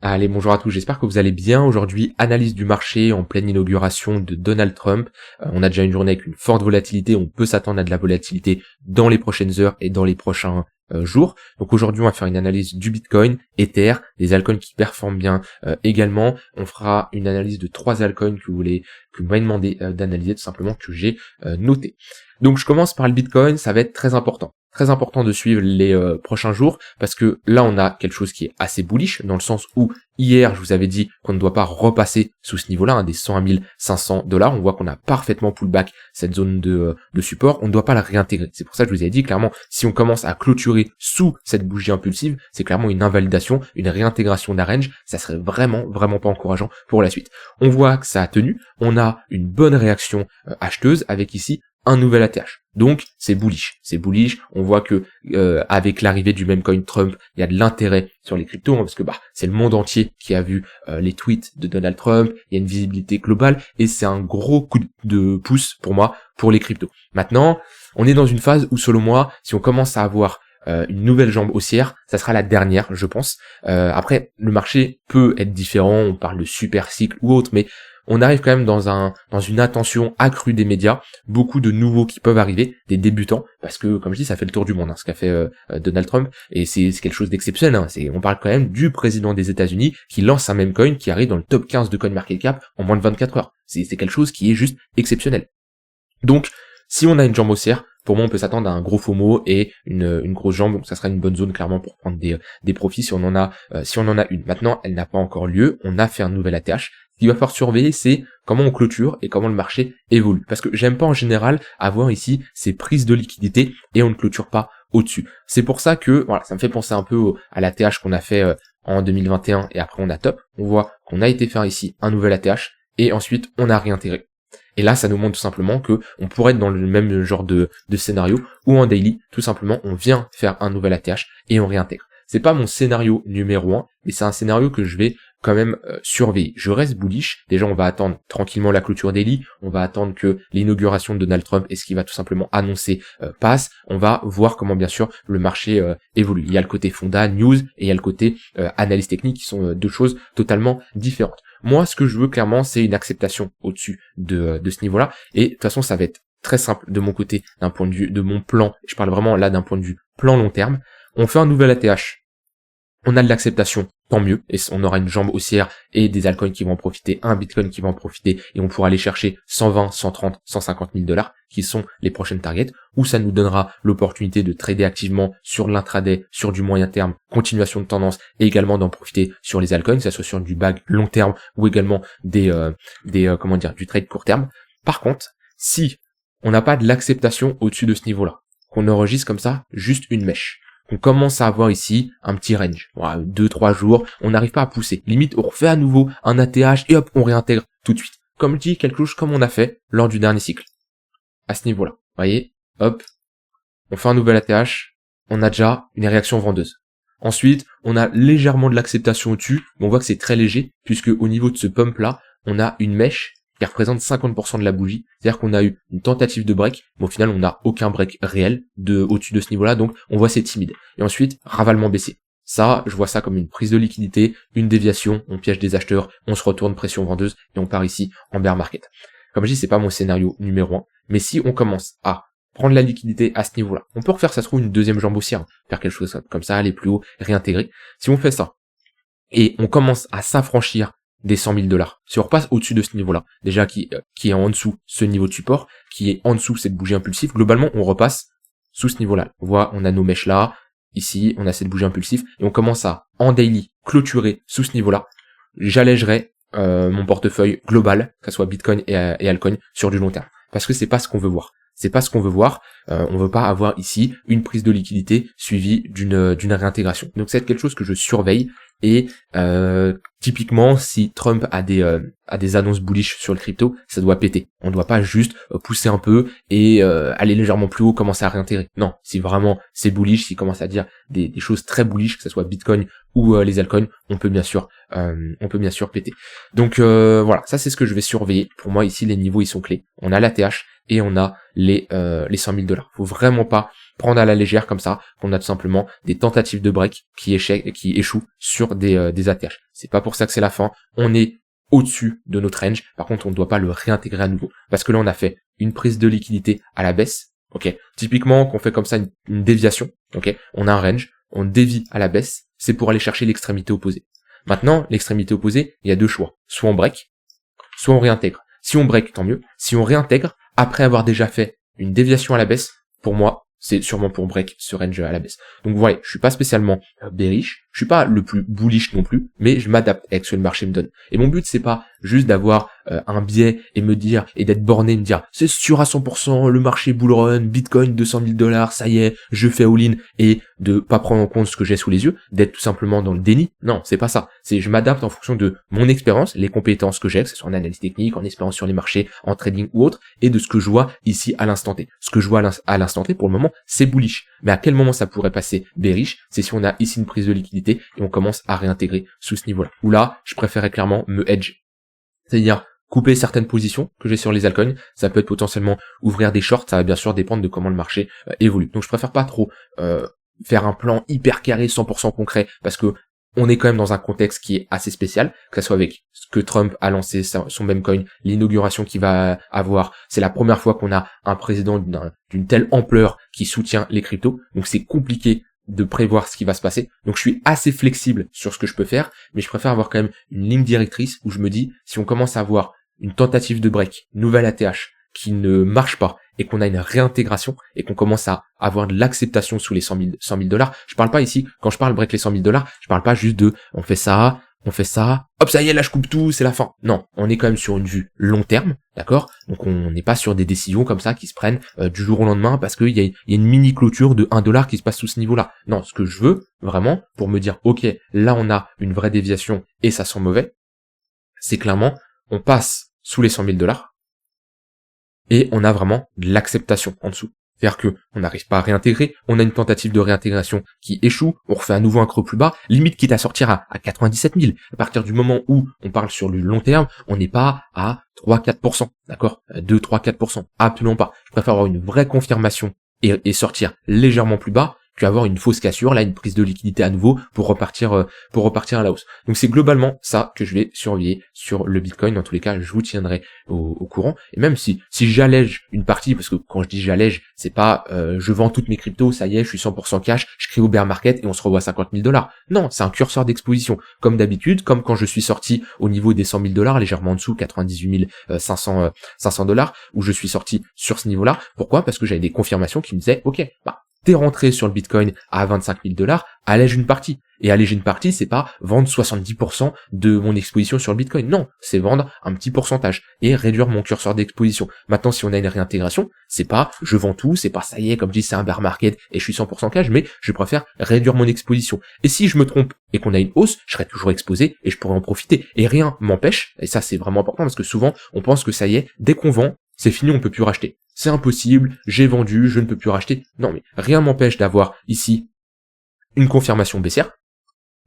Allez, bonjour à tous, j'espère que vous allez bien. Aujourd'hui, analyse du marché en pleine inauguration de Donald Trump. On a déjà une journée avec une forte volatilité, on peut s'attendre à de la volatilité dans les prochaines heures et dans les prochains jours. Donc aujourd'hui, on va faire une analyse du Bitcoin, Ether, des altcoins qui performent bien également. On fera une analyse de 3 altcoins que vous m'avez demandé d'analyser, tout simplement, que j'ai noté. Donc je commence par le Bitcoin, ça va être très important. Très important de suivre les prochains jours parce que là on a quelque chose qui est assez bullish dans le sens où hier je vous avais dit qu'on ne doit pas repasser sous ce niveau-là, des 101 500 $. On voit qu'on a parfaitement pullback cette zone de support, on ne doit pas la réintégrer. C'est pour ça que je vous ai dit clairement, si on commence à clôturer sous cette bougie impulsive, c'est clairement une invalidation, une réintégration d'un range, ça serait vraiment pas encourageant pour la suite. On voit que ça a tenu, on a une bonne réaction acheteuse avec ici un nouvel ATH. Donc c'est bullish, on voit que avec l'arrivée du même coin Trump, il y a de l'intérêt sur les cryptos, parce que c'est le monde entier qui a vu les tweets de Donald Trump, il y a une visibilité globale et c'est un gros coup de pouce pour moi pour les cryptos. Maintenant, on est dans une phase où selon moi, si on commence à avoir une nouvelle jambe haussière, ça sera la dernière, je pense. Après, le marché peut être différent, on parle de super cycle ou autre, mais on arrive quand même dans une attention accrue des médias, beaucoup de nouveaux qui peuvent arriver, des débutants, parce que comme je dis, ça fait le tour du monde, ce qu'a fait Donald Trump, et c'est quelque chose d'exceptionnel. On parle quand même du président des États-Unis qui lance un meme coin qui arrive dans le top 15 de CoinMarketCap en moins de 24 heures. C'est quelque chose qui est juste exceptionnel. Donc, si on a une jambe haussière, pour moi, on peut s'attendre à un gros FOMO et une grosse jambe, donc ça sera une bonne zone clairement pour prendre des profits si on en a une. Maintenant, elle n'a pas encore lieu, on a fait un nouvel ATH. Ce qu'il va falloir surveiller, c'est comment on clôture et comment le marché évolue. Parce que j'aime pas en général avoir ici ces prises de liquidité et on ne clôture pas au-dessus. C'est pour ça que, voilà, ça me fait penser un peu à l'ATH qu'on a fait en 2021 et après on a top. On voit qu'on a été faire ici un nouvel ATH et ensuite on a réintégré. Et là, ça nous montre tout simplement que on pourrait être dans le même genre de scénario où en daily, tout simplement, on vient faire un nouvel ATH et on réintègre. C'est pas mon scénario numéro 1, mais c'est un scénario que je vais quand même surveiller. Je reste bullish. Déjà, on va attendre tranquillement la clôture daily. On va attendre que l'inauguration de Donald Trump et ce qu'il va tout simplement annoncer passe. On va voir comment, bien sûr, le marché évolue. Il y a le côté fonda, news, et il y a le côté analyse technique qui sont deux choses totalement différentes. Moi, ce que je veux clairement, c'est une acceptation au-dessus de ce niveau-là. Et de toute façon, ça va être très simple de mon côté, d'un point de vue de mon plan. Je parle vraiment là d'un point de vue plan long terme. On fait un nouvel ATH. On a de l'acceptation, tant mieux, et on aura une jambe haussière et des altcoins qui vont en profiter, un Bitcoin qui va en profiter, et on pourra aller chercher 120, 130, 150 000 $, qui sont les prochaines targets, où ça nous donnera l'opportunité de trader activement sur l'intraday, sur du moyen terme, continuation de tendance, et également d'en profiter sur les altcoins, que ce soit sur du bag long terme, ou également du trade court terme. Par contre, si on n'a pas de l'acceptation au-dessus de ce niveau-là, qu'on enregistre comme ça, juste une mèche, on commence à avoir ici un petit range. Voilà, 2-3 jours, on n'arrive pas à pousser. Limite, on refait à nouveau un ATH et hop, on réintègre tout de suite. Comme je dis, quelque chose comme on a fait lors du dernier cycle. À ce niveau-là. Vous voyez, hop, on fait un nouvel ATH, on a déjà une réaction vendeuse. Ensuite, on a légèrement de l'acceptation au-dessus, mais on voit que c'est très léger, puisque au niveau de ce pump-là, on a une mèche qui représente 50% de la bougie, c'est-à-dire qu'on a eu une tentative de break, mais au final on n'a aucun break réel au-dessus de ce niveau-là, donc on voit c'est timide. Et ensuite, ravalement baissé. Ça, je vois ça comme une prise de liquidité, une déviation, on piège des acheteurs, on se retourne pression vendeuse, et on part ici en bear market. Comme je dis, c'est pas mon scénario numéro 1, mais si on commence à prendre la liquidité à ce niveau-là, on peut refaire, ça se trouve, une deuxième jambe haussière, faire quelque chose comme ça, aller plus haut, réintégrer. Si on fait ça, et on commence à s'affranchir des 100 000 $. Si on repasse au-dessus de ce niveau-là, déjà qui est en dessous ce niveau de support, qui est en dessous cette bougie impulsive, globalement, on repasse sous ce niveau-là. On voit, on a nos mèches là, ici, on a cette bougie impulsive, et on commence à, en daily, clôturer sous ce niveau-là. J'allégerai mon portefeuille global, que ce soit Bitcoin et altcoin, sur du long terme. Parce que c'est pas ce qu'on veut voir. C'est pas ce qu'on veut voir. On veut pas avoir ici une prise de liquidité suivie d'une réintégration. Donc c'est quelque chose que je surveille. Et typiquement, si Trump a des annonces bullish sur le crypto, ça doit péter. On ne doit pas juste pousser un peu et aller légèrement plus haut, commencer à réintégrer. Non, si vraiment c'est bullish, s'il commence à dire des choses très bullish, que ce soit Bitcoin ou les altcoins, on peut bien sûr péter. Donc voilà, ça c'est ce que je vais surveiller. Pour moi ici, les niveaux ils sont clés. On a l'ATH et on a les 100 000 $. Faut vraiment pas prendre à la légère comme ça, qu'on a tout simplement des tentatives de break qui échouent sur des ATH. C'est pas pour ça que c'est la fin. On est au-dessus de notre range. Par contre, on ne doit pas le réintégrer à nouveau. Parce que là, on a fait une prise de liquidité à la baisse. Ok. Typiquement, qu'on fait comme ça une déviation. Ok. On a un range. On dévie à la baisse. C'est pour aller chercher l'extrémité opposée. Maintenant, l'extrémité opposée, il y a deux choix. Soit on break, soit on réintègre. Si on break, tant mieux. Si on réintègre, après avoir déjà fait une déviation à la baisse, pour moi, c'est sûrement pour break ce range à la baisse. Donc voilà, je suis pas spécialement bearish, je suis pas le plus bullish non plus, mais je m'adapte avec ce que le marché me donne. Et mon but, c'est pas juste d'avoir un biais et me dire, et d'être borné et me dire, c'est sûr à 100%, le marché bull run, Bitcoin 200 000 $, ça y est, je fais all-in, et de pas prendre en compte ce que j'ai sous les yeux, d'être tout simplement dans le déni. Non, c'est pas ça. C'est, je m'adapte en fonction de mon expérience, les compétences que j'ai, que ce soit en analyse technique, en expérience sur les marchés, en trading ou autre, et de ce que je vois ici à l'instant T. Ce que je vois à l'instant T, pour le moment, c'est bullish. Mais à quel moment ça pourrait passer bearish? C'est si on a ici une prise de liquidité et on commence à réintégrer sous ce niveau-là. Ou là, je préférerais clairement me hedge. C'est-à-dire couper certaines positions que j'ai sur les altcoins. Ça peut être potentiellement ouvrir des shorts. Ça va bien sûr dépendre de comment le marché évolue. Donc je préfère pas trop faire un plan hyper carré, 100% concret, parce que on est quand même dans un contexte qui est assez spécial, que ce soit avec ce que Trump a lancé, son meme coin, l'inauguration qu'il va avoir. C'est la première fois qu'on a un président d'une telle ampleur qui soutient les cryptos. Donc c'est compliqué de prévoir ce qui va se passer. Donc je suis assez flexible sur ce que je peux faire, mais je préfère avoir quand même une ligne directrice où je me dis, si on commence à avoir une tentative de break, nouvelle ATH, qui ne marche pas, et qu'on a une réintégration, et qu'on commence à avoir de l'acceptation sous les 100 000 $. Je parle pas ici, quand je parle break les 100 000 $, je parle pas juste de, on fait ça, hop, ça y est, là je coupe tout, c'est la fin. Non, on est quand même sur une vue long terme, d'accord? Donc on n'est pas sur des décisions comme ça qui se prennent du jour au lendemain parce qu'il y a une mini clôture de 1 $ qui se passe sous ce niveau-là. Non, ce que je veux, vraiment, pour me dire, ok, là on a une vraie déviation et ça sent mauvais, c'est clairement, on passe sous les 100 000 $, et on a vraiment de l'acceptation en dessous. C'est-à-dire que on n'arrive pas à réintégrer, on a une tentative de réintégration qui échoue, on refait à nouveau un creux plus bas, limite quitte à sortir à 97 000. À partir du moment où on parle sur le long terme, on n'est pas à 3-4%, d'accord? 2-3-4%, absolument pas. Je préfère avoir une vraie confirmation et sortir légèrement plus bas qu'avoir une fausse cassure, là une prise de liquidité à nouveau pour repartir à la hausse. Donc c'est globalement ça que je vais surveiller sur le Bitcoin. Dans tous les cas, je vous tiendrai au courant. Et même si j'allège une partie, parce que quand je dis j'allège, c'est pas je vends toutes mes cryptos, ça y est, je suis 100% cash, je crie au bear market et on se revoit 50 000 $. Non, c'est un curseur d'exposition. Comme d'habitude, comme quand je suis sorti au niveau des 100 000 $, légèrement en dessous, 98 500 $, où je suis sorti sur ce niveau-là. Pourquoi? Parce que j'avais des confirmations qui me disaient, ok, t'es rentré sur le Bitcoin à 25 000 $, allège une partie. Et alléger une partie, c'est pas vendre 70% de mon exposition sur le Bitcoin. Non, c'est vendre un petit pourcentage et réduire mon curseur d'exposition. Maintenant, si on a une réintégration, c'est pas je vends tout, c'est pas ça y est, comme je dis, c'est un bear market et je suis 100% cash, mais je préfère réduire mon exposition. Et si je me trompe et qu'on a une hausse, je serai toujours exposé et je pourrai en profiter. Et rien m'empêche, et ça c'est vraiment important parce que souvent, on pense que ça y est, dès qu'on vend, c'est fini, on peut plus racheter. C'est impossible, j'ai vendu, je ne peux plus racheter. Non, mais rien m'empêche d'avoir ici une confirmation baissière.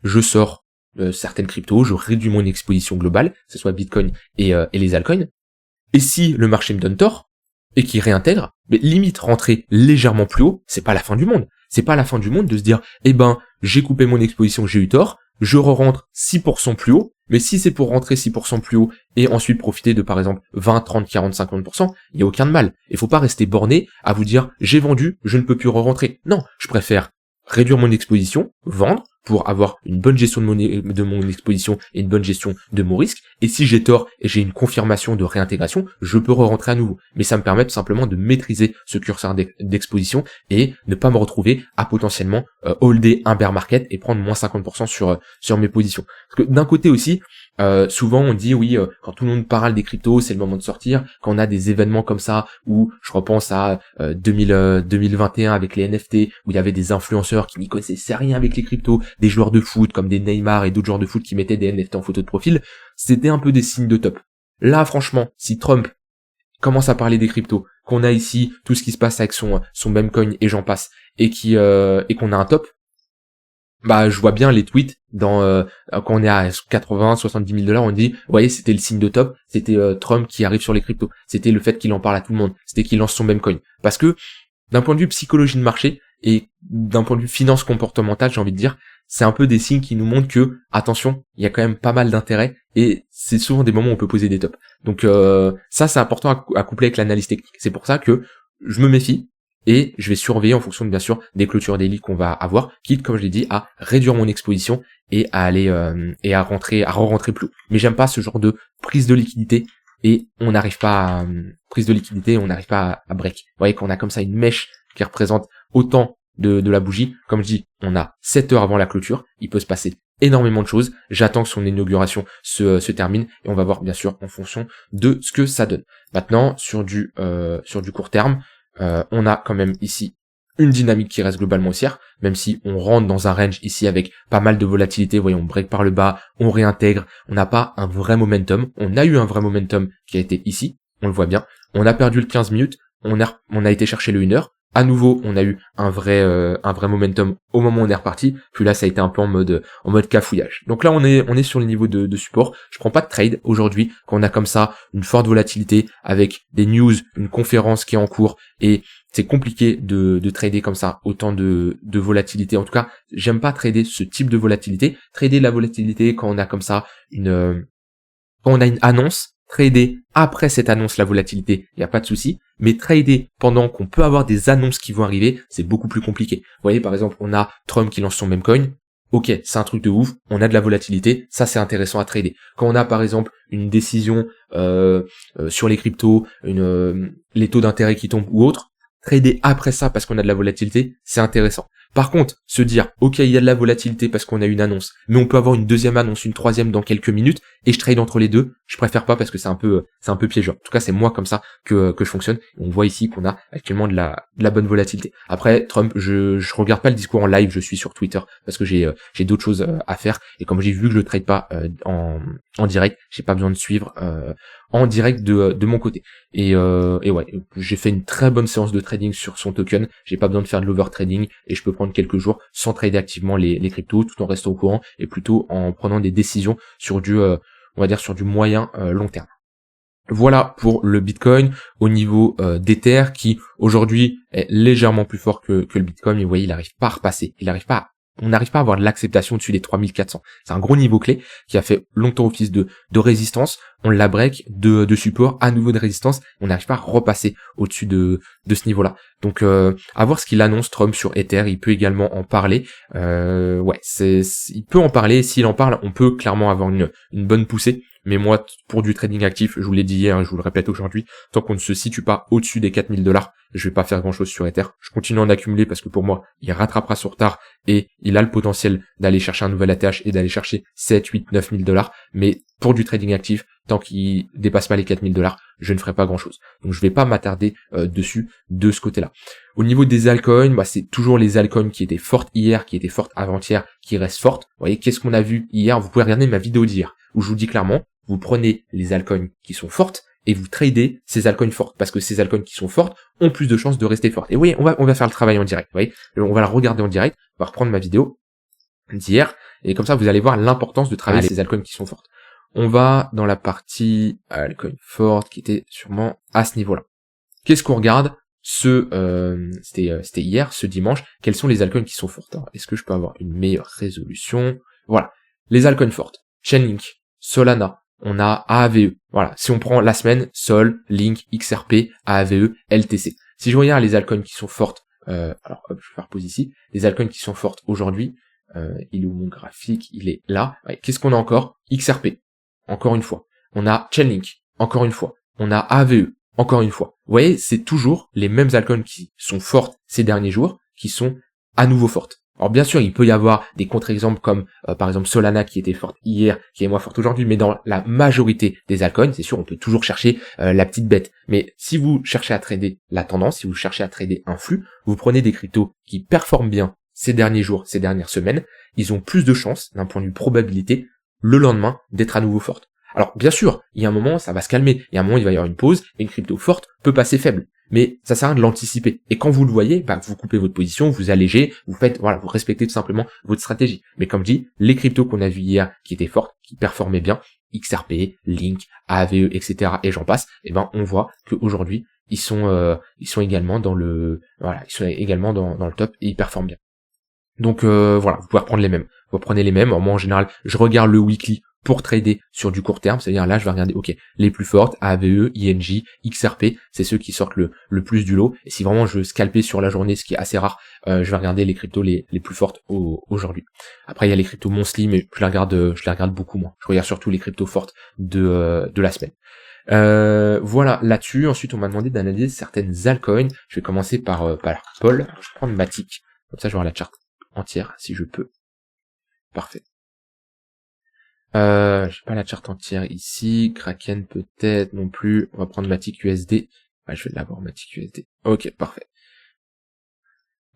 Je sors certaines cryptos, je réduis mon exposition globale, que ce soit Bitcoin et les altcoins. Et si le marché me donne tort et qu'il réintègre, mais limite rentrer légèrement plus haut, c'est pas la fin du monde. C'est pas la fin du monde de se dire, j'ai coupé mon exposition, j'ai eu tort, je re-rentre 6% plus haut, mais si c'est pour rentrer 6% plus haut et ensuite profiter de par exemple 20, 30, 40, 50%, il n'y a aucun de mal. Il faut pas rester borné à vous dire j'ai vendu, je ne peux plus re-rentrer. Non, je préfère réduire mon exposition, vendre pour avoir une bonne gestion de mon exposition et une bonne gestion de mon risque. Et si j'ai tort et j'ai une confirmation de réintégration, je peux re-rentrer à nouveau. Mais ça me permet tout simplement de maîtriser ce curseur d'exposition et ne pas me retrouver à potentiellement holder un bear market et prendre moins 50% sur mes positions. Parce que d'un côté aussi, souvent on dit oui, quand tout le monde parle des cryptos, c'est le moment de sortir. Quand on a des événements comme ça, où je repense à 2021 avec les NFT, où il y avait des influenceurs qui n'y connaissaient rien avec les cryptos, des joueurs de foot comme des Neymar et d'autres joueurs de foot qui mettaient des NFT en photo de profil, c'était un peu des signes de top. Là franchement, si Trump commence à parler des cryptos, qu'on a ici tout ce qui se passe avec son meme coin et j'en passe, et qu'on a un top, bah je vois bien les tweets quand on est à 80, 70 000 dollars, on dit, vous voyez, c'était le signe de top, c'était Trump qui arrive sur les cryptos, c'était le fait qu'il en parle à tout le monde, c'était qu'il lance son meme coin. Parce que d'un point de vue psychologie de marché et d'un point de vue finance comportementale, j'ai envie de dire, c'est un peu des signes qui nous montrent que, attention, il y a quand même pas mal d'intérêt et c'est souvent des moments où on peut poser des tops. Donc ça, c'est important à coupler avec l'analyse technique. C'est pour ça que je me méfie et je vais surveiller en fonction, bien sûr, des clôtures daily qu'on va avoir, quitte, comme je l'ai dit, à réduire mon exposition et à aller et à re-rentrer plus haut. Mais j'aime pas ce genre de prise de liquidité et on n'arrive pas à break. Vous voyez qu'on a comme ça une mèche qui représente autant de la bougie. Comme je dis, on a 7 heures avant la clôture, il peut se passer énormément de choses. J'attends que son inauguration se termine et on va voir bien sûr en fonction de ce que ça donne. Maintenant, sur du court terme, on a quand même ici une dynamique qui reste globalement haussière, même si on rentre dans un range ici avec pas mal de volatilité. Voyons, on break par le bas, on réintègre, on n'a pas un vrai momentum. On a eu un vrai momentum qui a été ici, on le voit bien. On a perdu le 15 minutes, on a été chercher le 1 heure. À nouveau, on a eu un vrai momentum au moment où on est reparti. Puis là, ça a été un peu en mode cafouillage. Donc là, on est sur le niveau de support. Je prends pas de trade aujourd'hui quand on a comme ça une forte volatilité avec des news, une conférence qui est en cours et c'est compliqué de trader comme ça autant de volatilité. En tout cas, j'aime pas trader ce type de volatilité. Trader la volatilité quand on a comme ça quand on a une annonce. Trader après cette annonce la volatilité, il n'y a pas de souci, mais trader pendant qu'on peut avoir des annonces qui vont arriver, c'est beaucoup plus compliqué. Vous voyez, par exemple, on a Trump qui lance son meme coin, ok, c'est un truc de ouf, on a de la volatilité, ça c'est intéressant à trader. Quand on a par exemple une décision sur les cryptos, les taux d'intérêt qui tombent ou autre, trader après ça parce qu'on a de la volatilité, c'est intéressant. Par contre, se dire, ok, il y a de la volatilité parce qu'on a une annonce, mais on peut avoir une deuxième annonce, une troisième dans quelques minutes, et je trade entre les deux, je préfère pas parce que c'est un peu piégeur. En tout cas, c'est moi comme ça que je fonctionne. On voit ici qu'on a actuellement de la bonne volatilité. Après, Trump, je regarde pas le discours en live, je suis sur Twitter parce que j'ai d'autres choses à faire, et comme j'ai vu que je le trade pas en direct, j'ai pas besoin de suivre en direct de mon côté. Et ouais, j'ai fait une très bonne séance de trading sur son token, j'ai pas besoin de faire de l'over trading et je peux prendre quelques jours sans trader activement les cryptos tout en restant au courant et plutôt en prenant des décisions sur on va dire sur du moyen long terme. Voilà pour le Bitcoin au niveau d'Ether qui aujourd'hui est légèrement plus fort que le Bitcoin, mais vous voyez, il n'arrive pas à repasser, on n'arrive pas à avoir de l'acceptation dessus des 3400. C'est un gros niveau clé qui a fait longtemps office de résistance. On l'a break de support, à nouveau de résistance. On n'arrive pas à repasser au-dessus de ce niveau-là. Donc, à voir ce qu'il annonce Trump sur Ether. Il peut également en parler. Ouais, il peut en parler. S'il en parle, on peut clairement avoir une bonne poussée. Mais moi, pour du trading actif, je vous l'ai dit hier, je vous le répète aujourd'hui, tant qu'on ne se situe pas au-dessus des 4000 $, je vais pas faire grand chose sur Ether. Je continue à en accumuler parce que pour moi, il rattrapera sur tard et il a le potentiel d'aller chercher un nouvel ATH et d'aller chercher 7, 8, 9000 $. Mais pour du trading actif, tant qu'il dépasse pas les 4000 $, je ne ferai pas grand chose. Donc je vais pas m'attarder dessus de ce côté-là. Au niveau des altcoins, c'est toujours les altcoins qui étaient fortes hier, qui étaient fortes avant-hier, qui restent fortes. Vous voyez, qu'est-ce qu'on a vu hier? Vous pouvez regarder ma vidéo d'hier, où je vous dis clairement, vous prenez les altcoins qui sont fortes et vous tradez ces altcoins fortes, parce que ces altcoins qui sont fortes ont plus de chances de rester fortes. Et oui, on va faire le travail en direct, vous voyez, on va la regarder en direct, on va reprendre ma vidéo d'hier, et comme ça vous allez voir l'importance de travailler ces altcoins qui sont fortes. On va dans la partie altcoin forte qui était sûrement à ce niveau-là. Qu'est-ce qu'on regarde? C'était hier, ce dimanche, quels sont les altcoins qui sont fortes? Alors, est-ce que je peux avoir une meilleure résolution? Voilà, les altcoins fortes, Chainlink, Solana, on a AAVE. Voilà, si on prend la semaine, Sol, Link, XRP, AAVE, LTC. Si je regarde les altcoins qui sont fortes, alors hop, je vais faire pause ici, les altcoins qui sont fortes aujourd'hui, il est où mon graphique? Il est là. Ouais, qu'est-ce qu'on a encore? XRP, encore une fois. On a Chainlink, encore une fois. On a AAVE, encore une fois. Vous voyez, c'est toujours les mêmes altcoins qui sont fortes ces derniers jours, qui sont à nouveau fortes. Alors bien sûr, il peut y avoir des contre-exemples comme par exemple Solana qui était forte hier, qui est moins forte aujourd'hui, mais dans la majorité des altcoins, c'est sûr, on peut toujours chercher la petite bête. Mais si vous cherchez à trader la tendance, si vous cherchez à trader un flux, vous prenez des cryptos qui performent bien ces derniers jours, ces dernières semaines, ils ont plus de chances, d'un point de vue probabilité, le lendemain d'être à nouveau forte. Alors bien sûr, il y a un moment, ça va se calmer, il y a un moment, il va y avoir une pause, et une crypto forte peut passer faible. mais ça sert à rien de l'anticiper. Et quand vous le voyez, bah, vous coupez votre position, vous allégez, vous faites, voilà, vous respectez tout simplement votre stratégie. Mais comme dit, les cryptos qu'on a vus hier, qui étaient fortes, qui performaient bien, XRP, Link, AVE, etc. et j'en passe, et ben, on voit qu'aujourd'hui, ils sont également dans le, voilà, ils sont également dans le top et ils performent bien. Donc voilà, vous pouvez reprendre les mêmes. Vous prenez les mêmes. Alors, moi en général, je regarde le weekly pour trader sur du court terme, c'est-à-dire là je vais regarder les plus fortes, AVE, INJ, XRP, c'est ceux qui sortent le plus du lot. Et si vraiment je veux scalper sur la journée, ce qui est assez rare, je vais regarder les cryptos les plus fortes aujourd'hui. Après il y a les cryptos monthly, mais je les regarde beaucoup moins. Je regarde surtout les cryptos fortes de la semaine. Voilà là-dessus. Ensuite on m'a demandé d'analyser certaines altcoins. Je vais commencer par Paul. Je vais prendre Matic, comme ça je vais voir la charte entière si je peux. Parfait. J'ai pas la charte entière ici. Kraken peut-être non plus. On va prendre Matic USD. Ouais, je vais l'avoir Matic USD. Ok, parfait.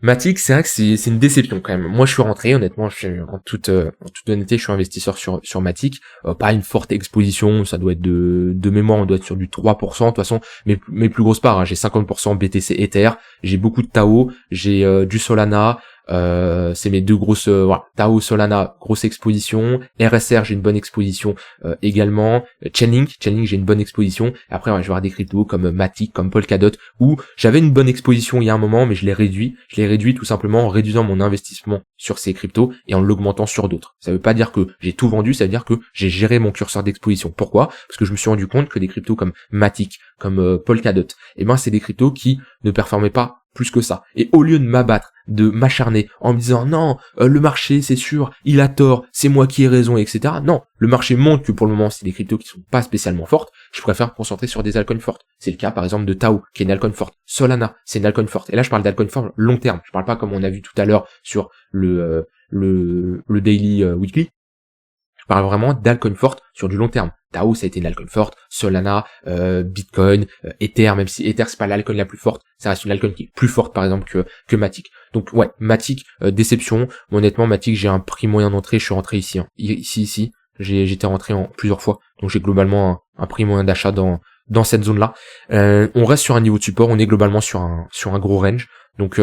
Matic, c'est vrai que c'est une déception quand même. Moi, je suis rentré, honnêtement, en toute honnêteté, je suis investisseur sur Matic. Pas une forte exposition, ça doit être de mémoire, on doit être sur du 3%. De toute façon, mes plus grosses parts, hein, j'ai 50% BTC Ether, j'ai beaucoup de Tao, j'ai du Solana. C'est mes deux grosses, voilà, Tao, Solana, grosse exposition. RSR, j'ai une bonne exposition également. Chainlink, j'ai une bonne exposition. Après, ouais, je vais avoir des cryptos comme Matic, comme Polkadot, où j'avais une bonne exposition il y a un moment, mais je l'ai réduit. Je l'ai réduit tout simplement en réduisant mon investissement sur ces cryptos et en l'augmentant sur d'autres. Ça veut pas dire que j'ai tout vendu, ça veut dire que j'ai géré mon curseur d'exposition. Pourquoi? Parce que je me suis rendu compte que des cryptos comme Matic, comme Polkadot, c'est des cryptos qui ne performaient pas plus que ça. Et au lieu de m'abattre, de m'acharner en me disant non, le marché c'est sûr, il a tort, c'est moi qui ai raison, etc. Non, le marché montre que pour le moment c'est des cryptos qui sont pas spécialement fortes, je préfère me concentrer sur des altcoins fortes. C'est le cas par exemple de Tao, qui est une altcoin forte. Solana, c'est une altcoin forte. Et là je parle d'alcoin forte long terme, je parle pas comme on a vu tout à l'heure sur le daily weekly. Je parle vraiment d'alcoin forte sur du long terme. Tao, ça a été une altcoin forte, Solana, Bitcoin, Ether, même si Ether c'est pas l'alcoin la plus forte, ça reste une altcoin qui est plus forte par exemple que Matic. Donc ouais, Matic, déception. Mais honnêtement, Matic, j'ai un prix moyen d'entrée, je suis rentré ici. Hein. Ici. J'étais rentré en plusieurs fois. Donc j'ai globalement un prix moyen d'achat dans cette zone-là. On reste sur un niveau de support, on est globalement sur un gros range. Donc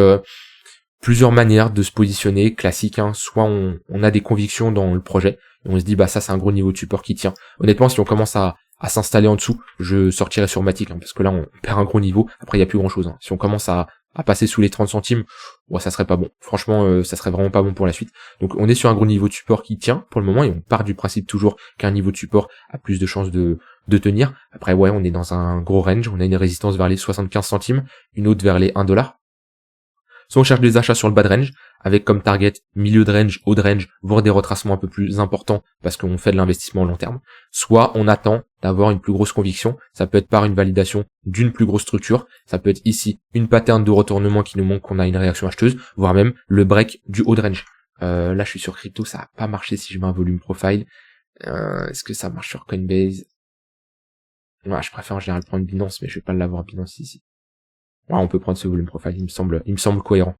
plusieurs manières de se positionner, classique, hein. Soit on a des convictions dans le projet, et on se dit bah ça c'est un gros niveau de support qui tient. Honnêtement, si on commence à s'installer en dessous, je sortirai sur Matic, hein, parce que là on perd un gros niveau, après il y a plus grand chose. Hein. Si on commence à passer sous les 30 centimes, ouais, ça serait pas bon. Franchement, ça serait vraiment pas bon pour la suite. Donc on est sur un gros niveau de support qui tient pour le moment, et on part du principe toujours qu'un niveau de support a plus de chances de tenir. Après ouais, on est dans un gros range, on a une résistance vers les 75 centimes, une autre vers les 1 dollar. Soit on cherche des achats sur le bas de range, avec comme target milieu de range, haut de range, voire des retracements un peu plus importants parce qu'on fait de l'investissement long terme. Soit on attend d'avoir une plus grosse conviction, ça peut être par une validation d'une plus grosse structure, ça peut être ici une pattern de retournement qui nous montre qu'on a une réaction acheteuse, voire même le break du haut de range. Là je suis sur crypto, ça n'a pas marché si je mets un volume profile. Est-ce que ça marche sur Coinbase? Ouais, je préfère en général prendre Binance, mais je vais pas l'avoir Binance ici. Ouais, on peut prendre ce volume profile, il me semble cohérent.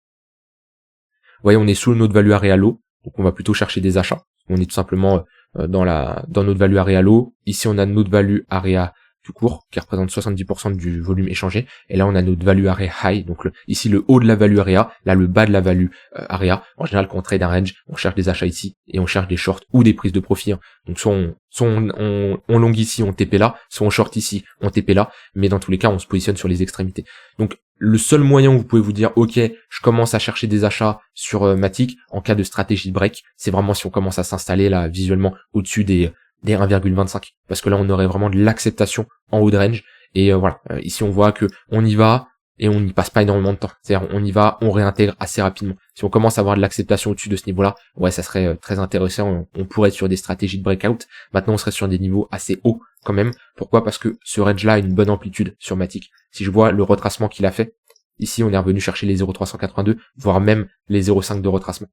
Vous voyez, on est sous notre value area low, donc on va plutôt chercher des achats. On est tout simplement dans notre value area low. Ici, on a notre value area tout court, qui représente 70% du volume échangé. Et là, on a notre value area high, donc ici le haut de la value area, là le bas de la value area. En général, quand on trade un range, on cherche des achats ici, et on cherche des shorts ou des prises de profit. Hein. Donc soit on long ici, on TP là, soit on short ici, on TP là, mais dans tous les cas, on se positionne sur les extrémités. Donc le seul moyen où vous pouvez vous dire ok, je commence à chercher des achats sur Matic en cas de stratégie de break, c'est vraiment si on commence à s'installer là visuellement au-dessus des 1,25, parce que là on aurait vraiment de l'acceptation en haut de range, et voilà, ici on voit que on y va et on n'y passe pas énormément de temps, c'est-à-dire on y va, on réintègre assez rapidement. Si on commence à avoir de l'acceptation au-dessus de ce niveau-là, ouais, ça serait très intéressant, on pourrait être sur des stratégies de breakout. Maintenant on serait sur des niveaux assez hauts quand même. Pourquoi? Parce que ce range-là a une bonne amplitude sur Matic. Si je vois le retracement qu'il a fait, ici on est revenu chercher les 0,382, voire même les 0,5 de retracement.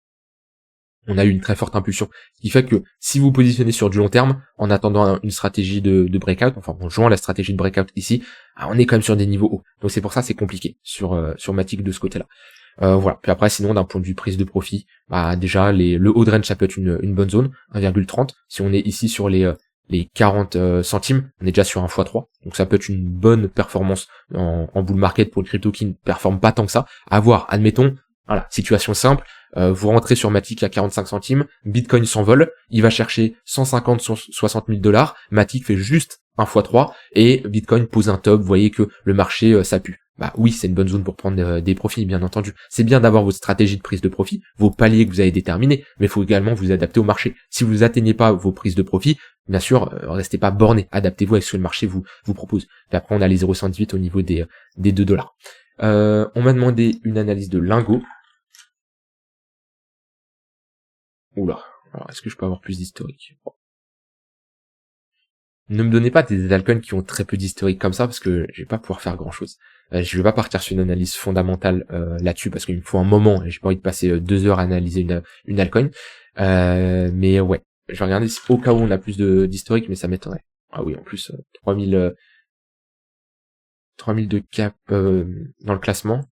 On a eu une très forte impulsion. Ce qui fait que si vous positionnez sur du long terme, en attendant une stratégie de breakout, enfin en jouant la stratégie de breakout ici, on est quand même sur des niveaux hauts. Donc c'est pour ça c'est compliqué sur Matic de ce côté-là. Voilà. Puis après, sinon, d'un point de vue prise de profit, déjà le haut de range, ça peut être une bonne zone, 1,30. Si on est ici sur les les 40 centimes, on est déjà sur un x3, donc ça peut être une bonne performance en bull market pour une crypto qui ne performe pas tant que ça. À voir, admettons, voilà, situation simple, vous rentrez sur Matic à 45 centimes, Bitcoin s'envole, il va chercher 150, 60 000 $, Matic fait juste un x3, et Bitcoin pose un top, vous voyez que le marché, ça pue. Bah oui, c'est une bonne zone pour prendre des profits, bien entendu. C'est bien d'avoir votre stratégie de prise de profit, vos paliers que vous avez déterminés, mais il faut également vous adapter au marché. Si vous atteignez pas vos prises de profit, bien sûr, restez pas borné, adaptez-vous à ce que le marché vous propose. Puis après, on a les 0,118 au niveau des $2. On m'a demandé une analyse de Lingo. Oula, alors est-ce que je peux avoir plus d'historique? Ne me donnez pas des altcoins qui ont très peu d'historique comme ça, parce que je vais pas pouvoir faire grand chose. Je vais pas partir sur une analyse fondamentale là-dessus, parce qu'il me faut un moment, et j'ai pas envie de passer 2 heures à analyser une altcoin. Mais ouais, je vais regarder si, au cas où on a plus d'historique, mais ça m'étonnerait. Ah oui, en plus, 3000 de cap dans le classement.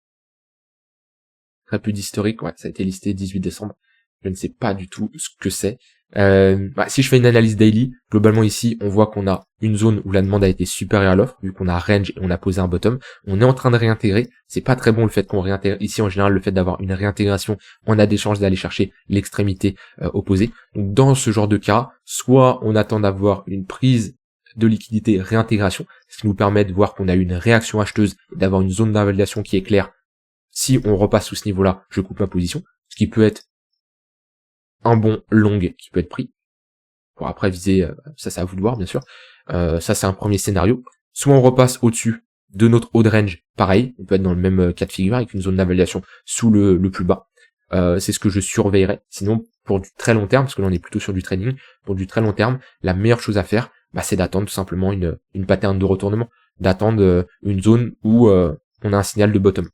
Très peu d'historique, ouais, ça a été listé 18 décembre. Je ne sais pas du tout ce que c'est. Si je fais une analyse daily, globalement ici, on voit qu'on a une zone où la demande a été supérieure à l'offre, vu qu'on a range et on a posé un bottom. On est en train de réintégrer. C'est pas très bon le fait qu'on réintègre. Ici, en général, le fait d'avoir une réintégration, on a des chances d'aller chercher l'extrémité opposée. Donc, dans ce genre de cas, soit on attend d'avoir une prise de liquidité réintégration, ce qui nous permet de voir qu'on a eu une réaction acheteuse et d'avoir une zone d'invalidation qui est claire. Si on repasse sous ce niveau-là, je coupe ma position, ce qui peut être un bon long qui peut être pris. Pour après viser, ça c'est à vous de voir bien sûr. Ça c'est un premier scénario. Soit on repasse au-dessus de notre haut de range, pareil, on peut être dans le même cas de figure avec une zone d'invalidation sous le plus bas. C'est ce que je surveillerai. Sinon, pour du très long terme, parce que là on est plutôt sur du trading, pour du très long terme, la meilleure chose à faire, c'est d'attendre tout simplement une pattern de retournement, d'attendre une zone où on a un signal de bottom.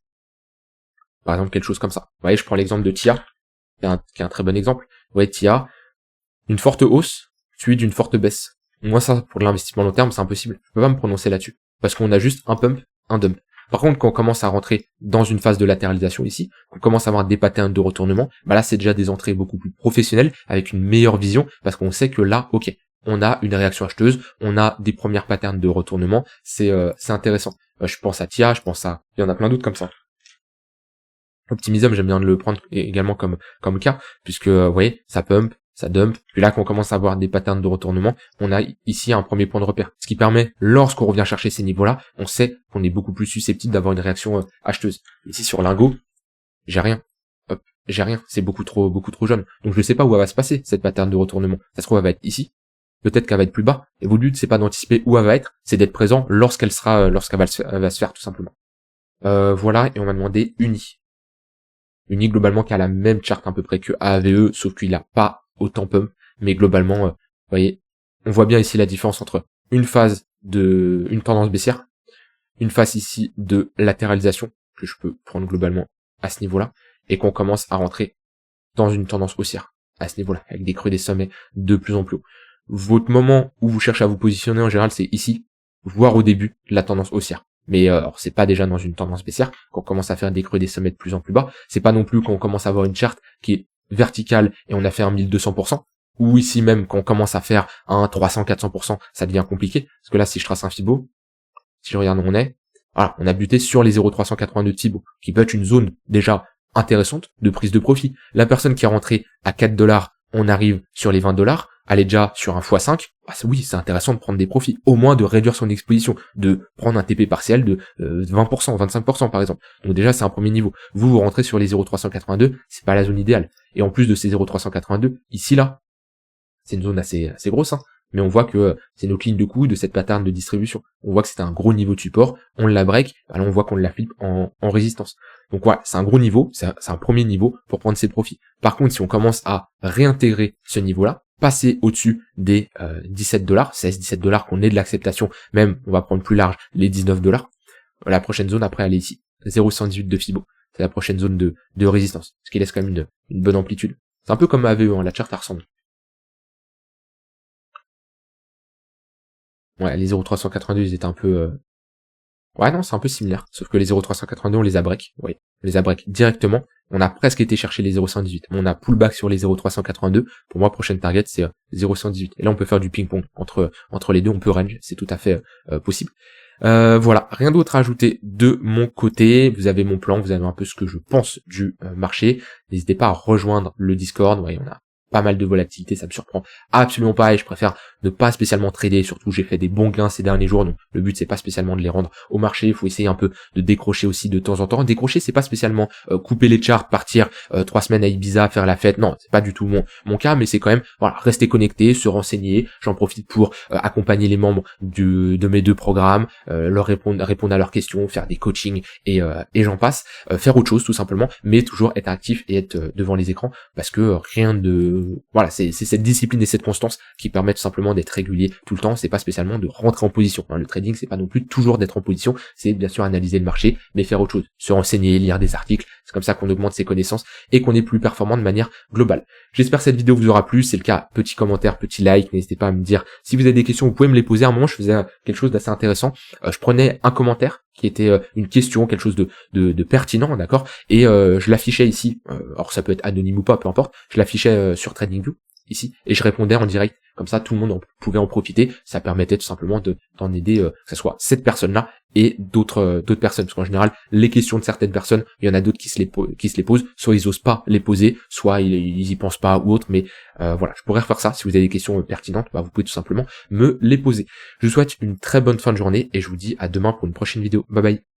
Par exemple, quelque chose comme ça. Vous voyez, je prends l'exemple de TIA, qui est un très bon exemple. Vous voyez, TIA, une forte hausse, suivie d'une forte baisse. Moi, ça, pour l'investissement long terme, c'est impossible. Je peux pas me prononcer là-dessus. Parce qu'on a juste un pump, un dump. Par contre, quand on commence à rentrer dans une phase de latéralisation ici, qu'on commence à avoir des patterns de retournement, là, c'est déjà des entrées beaucoup plus professionnelles, avec une meilleure vision, parce qu'on sait que là, ok, on a une réaction acheteuse, on a des premières patterns de retournement, c'est intéressant. Je pense à TIA, il y en a plein d'autres comme ça. Optimism, j'aime bien le prendre également comme cas, puisque vous voyez, ça pump, ça dump, puis là qu'on commence à avoir des patterns de retournement, on a ici un premier point de repère. Ce qui permet, lorsqu'on revient chercher ces niveaux-là, on sait qu'on est beaucoup plus susceptible d'avoir une réaction acheteuse. Ici sur Lingo, j'ai rien. Hop, j'ai rien, c'est beaucoup trop jeune. Donc je ne sais pas où elle va se passer, cette pattern de retournement. Ça se trouve, elle va être ici. Peut-être qu'elle va être plus bas. Et votre but, c'est pas d'anticiper où elle va être, c'est d'être présent lorsqu'elle va se faire tout simplement. Voilà, et on m'a demandé Uni. Uni globalement qui a la même charte à peu près que AAVE, sauf qu'il a pas autant pump, mais globalement, vous voyez, on voit bien ici la différence entre une tendance baissière, une phase ici de latéralisation, que je peux prendre globalement à ce niveau-là, et qu'on commence à rentrer dans une tendance haussière, à ce niveau-là, avec des creux des sommets de plus en plus haut. Votre moment où vous cherchez à vous positionner en général, c'est ici, voire au début de la tendance haussière. Mais alors c'est pas déjà dans une tendance baissière qu'on commence à faire des creux des sommets de plus en plus bas. C'est pas non plus quand on commence à avoir une charte qui est verticale et on a fait un 1200%. Ou ici même quand on commence à faire un 300-400%, ça devient compliqué. Parce que là, si je trace un Fibo, si je regarde où on est, voilà, on a buté sur les 0,382 de Fibo, qui peut être une zone déjà intéressante de prise de profit. La personne qui est rentrée à $4, on arrive sur les $20, elle est déjà sur un x5, oui, c'est intéressant de prendre des profits, au moins de réduire son exposition, de prendre un TP partiel de 20%, 25% par exemple. Donc déjà, c'est un premier niveau. Vous rentrez sur les 0,382, c'est pas la zone idéale. Et en plus de ces 0,382, ici là, c'est une zone assez grosse, mais on voit que c'est notre ligne de coup de cette pattern de distribution. On voit que c'est un gros niveau de support, on la break, là on voit qu'on la flippe en résistance. Donc voilà, c'est un gros niveau, c'est un premier niveau pour prendre ses profits. Par contre, si on commence à réintégrer ce niveau-là, passer au-dessus des $17, 16-17 qu'on ait de l'acceptation, même on va prendre plus large les $19, la prochaine zone après elle est ici, 0,118 de Fibo. C'est la prochaine zone de résistance, ce qui laisse quand même une bonne amplitude. C'est un peu comme AVE, la charte ressemble. Ouais, les 0,382 ils étaient un peu... Ouais non, c'est un peu similaire, sauf que les 0,382 on les a break, oui, on les a break directement, On a presque été chercher les 0,118, mais on a pullback sur les 0,382. Pour moi, prochaine target, c'est 0,118. Et là, on peut faire du ping-pong entre les deux, on peut range, c'est tout à fait possible. Voilà, rien d'autre à ajouter de mon côté. Vous avez mon plan, vous avez un peu ce que je pense du marché. N'hésitez pas à rejoindre le Discord. Ouais, on a pas mal de volatilité, ça me surprend absolument pas et je préfère ne pas spécialement trader, surtout j'ai fait des bons gains ces derniers jours, donc le but c'est pas spécialement de les rendre au marché, il faut essayer un peu de décrocher aussi de temps en temps. Décrocher c'est pas spécialement couper les charts, partir 3 semaines à Ibiza, faire la fête, non, c'est pas du tout mon cas, mais c'est quand même voilà, rester connecté, se renseigner, j'en profite pour accompagner les membres de mes 2 programmes, leur répondre à leurs questions, faire des coachings et j'en passe, faire autre chose tout simplement, mais toujours être actif et être devant les écrans parce que rien de voilà, c'est cette discipline et cette constance qui permettent simplement d'être régulier tout le temps, c'est pas spécialement de rentrer en position. Le trading, c'est pas non plus toujours d'être en position, c'est bien sûr analyser le marché, mais faire autre chose, se renseigner, lire des articles, c'est comme ça qu'on augmente ses connaissances et qu'on est plus performant de manière globale. J'espère que cette vidéo vous aura plu, c'est le cas, petit commentaire, petit like, n'hésitez pas à me dire si vous avez des questions, vous pouvez me les poser. À un moment, je faisais quelque chose d'assez intéressant, je prenais un commentaire qui était une question, quelque chose de pertinent, d'accord, et je l'affichais ici, alors ça peut être anonyme ou pas, peu importe, je l'affichais sur TradingView, ici, et je répondais en direct, comme ça tout le monde pouvait en profiter, ça permettait tout simplement d'en aider, que ce soit cette personne-là et d'autres personnes, parce qu'en général, les questions de certaines personnes, il y en a d'autres qui se les posent, soit ils osent pas les poser, soit ils y pensent pas ou autre, mais voilà, je pourrais refaire ça, si vous avez des questions pertinentes, vous pouvez tout simplement me les poser. Je vous souhaite une très bonne fin de journée, et je vous dis à demain pour une prochaine vidéo, bye bye.